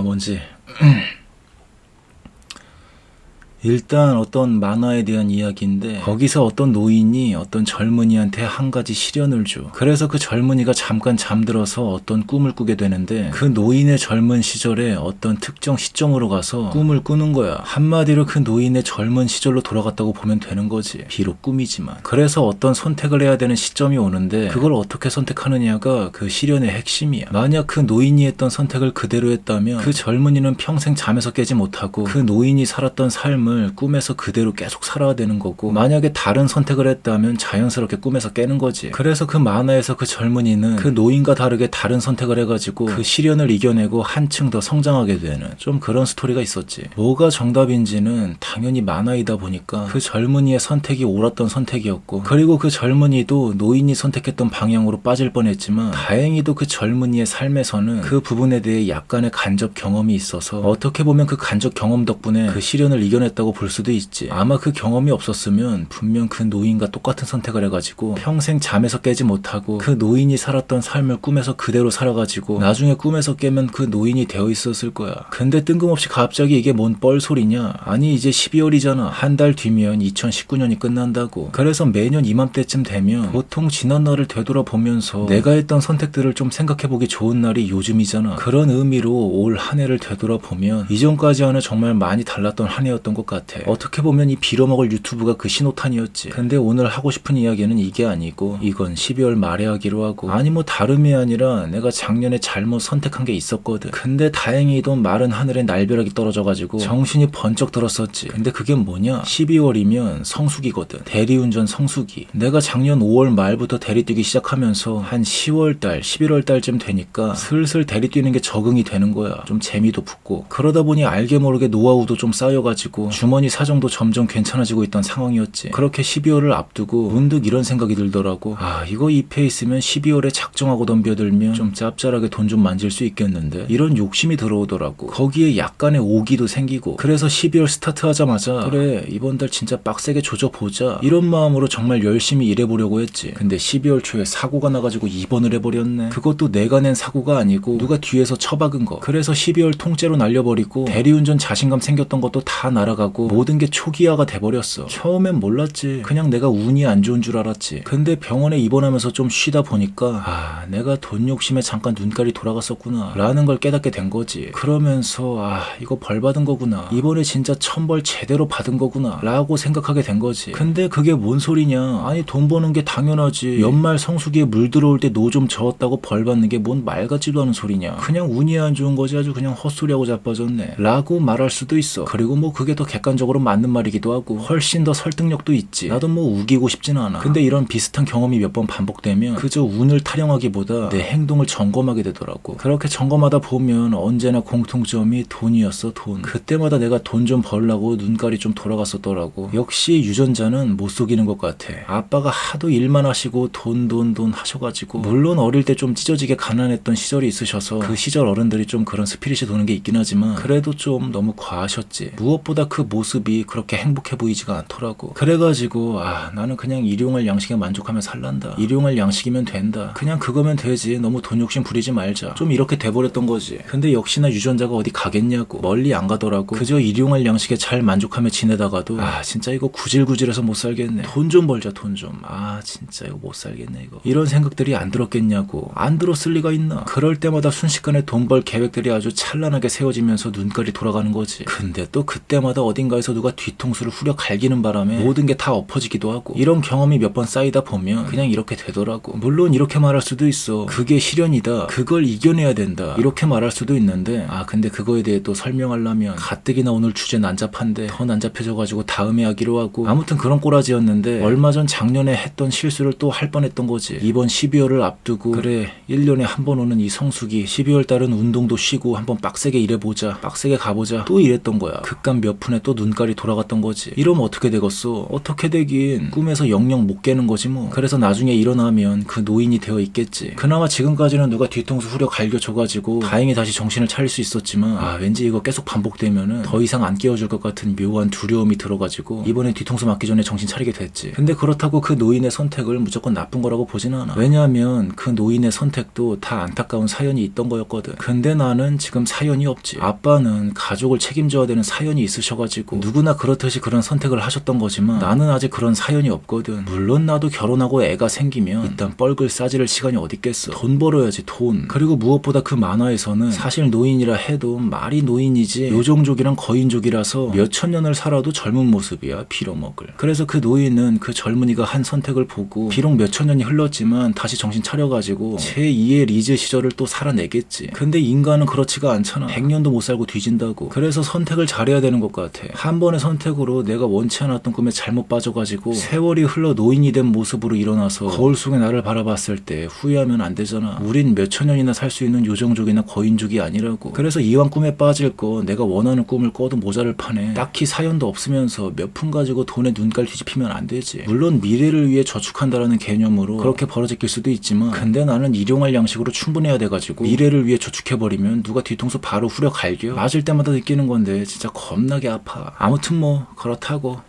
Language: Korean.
뭔지. 일단 어떤 만화에 대한 이야기인데 거기서 어떤 노인이 어떤 젊은이한테 한 가지 시련을 줘. 그래서 그 젊은이가 잠깐 잠들어서 어떤 꿈을 꾸게 되는데 그 노인의 젊은 시절에 어떤 특정 시점으로 가서 꿈을 꾸는 거야. 한마디로 그 노인의 젊은 시절로 돌아갔다고 보면 되는 거지. 비록 꿈이지만. 그래서 어떤 선택을 해야 되는 시점이 오는데 그걸 어떻게 선택하느냐가 그 시련의 핵심이야. 만약 그 노인이 했던 선택을 그대로 했다면 그 젊은이는 평생 잠에서 깨지 못하고 그 노인이 살았던 삶을 꿈에서 그대로 계속 살아야 되는 거고, 만약에 다른 선택을 했다면 자연스럽게 꿈에서 깨는 거지. 그래서 그 만화에서 그 젊은이는 그 노인과 다르게 다른 선택을 해가지고 그 시련을 이겨내고 한층 더 성장하게 되는 좀 그런 스토리가 있었지. 뭐가 정답인지는 당연히 만화이다 보니까 그 젊은이의 선택이 옳았던 선택이었고, 그리고 그 젊은이도 노인이 선택했던 방향으로 빠질 뻔했지만 다행히도 그 젊은이의 삶에서는 그 부분에 대해 약간의 간접 경험이 있어서 어떻게 보면 그 간접 경험 덕분에 그 시련을 이겨냈다고 볼 수도 있지. 아마 그 경험이 없었으면 분명 그 노인과 똑같은 선택을 해가지고 평생 잠에서 깨지 못하고 그 노인이 살았던 삶을 꿈에서 그대로 살아가지고 나중에 꿈에서 깨면 그 노인이 되어 있었을 거야. 근데 뜬금없이 갑자기 이게 뭔 뻘소리냐. 아니 이제 12월이잖아. 한 달 뒤면 2019년이 끝난다고. 그래서 매년 이맘때쯤 되면 보통 지난 날을 되돌아보면서 내가 했던 선택들을 좀 생각해보기 좋은 날이 요즘이잖아. 그런 의미로 올 한 해를 되돌아보면 이전까지와는 정말 많이 달랐던 한 해였던 것 같아. 어떻게 보면 이 빌어먹을 유튜브가 그 신호탄이었지. 근데 오늘 하고 싶은 이야기는 이게 아니고 이건 12월 말에 하기로 하고, 아니 뭐 다름이 아니라 내가 작년에 잘못 선택한 게 있었거든. 근데 다행히도 마른 하늘에 날벼락이 떨어져가지고 정신이 번쩍 들었었지. 근데 그게 뭐냐, 12월이면 성수기거든. 대리운전 성수기. 내가 작년 5월 말부터 대리 뛰기 시작하면서 한 10월달 11월달쯤 되니까 슬슬 대리 뛰는 게 적응이 되는 거야. 좀 재미도 붙고. 그러다 보니 알게 모르게 노하우도 좀 쌓여가지고 주머니 사정도 점점 괜찮아지고 있던 상황이었지. 그렇게 12월을 앞두고 문득 이런 생각이 들더라고. 이거 잎에 있으면 12월에 작정하고 덤벼들면 좀 짭짤하게 돈 좀 만질 수 있겠는데, 이런 욕심이 들어오더라고. 거기에 약간의 오기도 생기고. 그래서 12월 스타트 하자마자 그래 이번 달 진짜 빡세게 조져보자 이런 마음으로 정말 열심히 일해보려고 했지. 근데 12월 초에 사고가 나가지고 입원을 해버렸네. 그것도 내가 낸 사고가 아니고 누가 뒤에서 처박은 거. 그래서 12월 통째로 날려버리고 대리운전 자신감 생겼던 것도 다 날아가고 모든 게 초기화가 돼버렸어. 처음엔 몰랐지. 그냥 내가 운이 안 좋은 줄 알았지. 근데 병원에 입원하면서 좀 쉬다 보니까 내가 돈 욕심에 잠깐 눈깔이 돌아갔었구나 라는 걸 깨닫게 된 거지. 그러면서 이거 벌 받은 거구나, 이번에 진짜 천벌 제대로 받은 거구나 라고 생각하게 된 거지. 근데 그게 뭔 소리냐. 아니 돈 버는 게 당연하지. 연말 성수기에 물 들어올 때 노 좀 저었다고 벌 받는 게 뭔 말 같지도 않은 소리냐. 그냥 운이 안 좋은 거지. 아주 그냥 헛소리하고 자빠졌네 라고 말할 수도 있어. 그리고 뭐 그게 더 객관적으로 맞는 말이기도 하고 훨씬 더 설득력도 있지. 나도 뭐 우기고 싶진 않아. 근데 이런 비슷한 경험이 몇 번 반복되면 그저 운을 타령하기보다 내 행동을 점검하게 되더라고. 그렇게 점검하다 보면 언제나 공통점이 돈이었어. 돈. 그때마다 내가 돈 좀 벌려고 눈깔이 좀 돌아갔었더라고. 역시 유전자는 못 속이는 것 같아. 아빠가 하도 일만 하시고 돈 하셔가지고, 물론 어릴 때 좀 찢어지게 가난했던 시절이 있으셔서 그 시절 어른들이 좀 그런 스피릿이 도는 게 있긴 하지만 그래도 좀 너무 과하셨지. 무엇보다 그 모습이 그렇게 행복해 보이지가 않더라고. 그래가지고 나는 그냥 일용할 양식에 만족하며 살란다. 일용할 양식이면 된다. 그냥 그거면 되지. 너무 돈 욕심 부리지 말자. 좀 이렇게 돼버렸던 거지. 근데 역시나 유전자가 어디 가겠냐고. 멀리 안 가더라고. 그저 일용할 양식에 잘 만족하며 지내다가도 진짜 이거 구질구질해서 못 살겠네. 돈 좀 벌자. 돈 좀. 진짜 이거 못 살겠네 이거. 이런 생각들이 안 들었겠냐고. 안 들었을 리가 있나. 그럴 때마다 순식간에 돈 벌 계획들이 아주 찬란하게 세워지면서 눈깔이 돌아가는 거지. 근데 또 그때마다 어딘가에서 누가 뒤통수를 후려 갈기는 바람에 모든 게 다 엎어지기도 하고. 이런 경험이 몇 번 쌓이다 보면 그냥 이렇게 되더라고. 물론 이렇게 말할 수도 있어. 그게 시련이다. 그걸 이겨내야 된다. 이렇게 말할 수도 있는데 근데 그거에 대해 또 설명하려면 가뜩이나 오늘 주제 난잡한데 더 난잡해져가지고 다음에 하기로 하고. 아무튼 그런 꼬라지였는데 얼마 전 작년에 했던 실수를 또 할 뻔했던 거지. 이번 12월을 앞두고 그래 1년에 한 번 오는 이 성수기 12월 달은 운동도 쉬고 한번 빡세게 일해보자. 빡세게 가보자. 또 이랬던 거야. 극간 몇 푼에 또 눈깔이 돌아갔던 거지. 이러면 어떻게 되겠어? 어떻게 되긴 꿈에서 영영 못 깨는 거지 뭐. 그래서 나중에 일어나면 그 노인이 되어 있겠지. 그나마 지금까지는 누가 뒤통수 후려 갈겨줘가지고 다행히 다시 정신을 차릴 수 있었지만 왠지 이거 계속 반복되면은 더 이상 안 깨워줄 것 같은 묘한 두려움이 들어가지고 이번에 뒤통수 맞기 전에 정신 차리게 됐지. 근데 그렇다고 그 노인의 선택을 무조건 나쁜 거라고 보진 않아. 왜냐하면 그 노인의 선택도 다 안타까운 사연이 있던 거였거든. 근데 나는 지금 사연이 없지. 아빠는 가족을 책임져야 되는 사연이 있으셔가지고 누구나 그렇듯이 그런 선택을 하셨던 거지만 나는 아직 그런 사연이 없거든. 물론 나도 결혼하고 애가 생기면 일단 뻘글 싸지를 시간이 어딨겠어. 돈 벌어야지 돈. 그리고 무엇보다 그 만화에서는 사실 노인이라 해도 말이 노인이지 요종족이랑 거인족이라서 몇천 년을 살아도 젊은 모습이야. 빌어먹을. 그래서 그 노인은 그 젊은이가 한 선택을 보고 비록 몇천 년이 흘렀지만 다시 정신 차려가지고 제2의 리즈 시절을 또 살아내겠지. 근데 인간은 그렇지가 않잖아. 100년도 못 살고 뒤진다고. 그래서 선택을 잘해야 되는 것 같아. 한 번의 선택으로 내가 원치 않았던 꿈에 잘못 빠져가지고 세월이 흘러 노인이 된 모습으로 일어나서 거울 속에 나를 바라봤을 때 후회하면 안 되잖아. 우린 몇천 년이나 살 수 있는 요정족이나 거인족이 아니라고. 그래서 이왕 꿈에 빠질 거 내가 원하는 꿈을 꿔도 모자를 판에 딱히 사연도 없으면서 몇 푼 가지고 돈에 눈깔 뒤집히면 안 되지. 물론 미래를 위해 저축한다라는 개념으로 그렇게 벌어지길 수도 있지만 근데 나는 일용할 양식으로 충분해야 돼가지고 미래를 위해 저축해버리면 누가 뒤통수 바로 후려 갈겨? 맞을 때마다 느끼는 건데 진짜 겁나게 아파. 아무튼 뭐 그렇다고.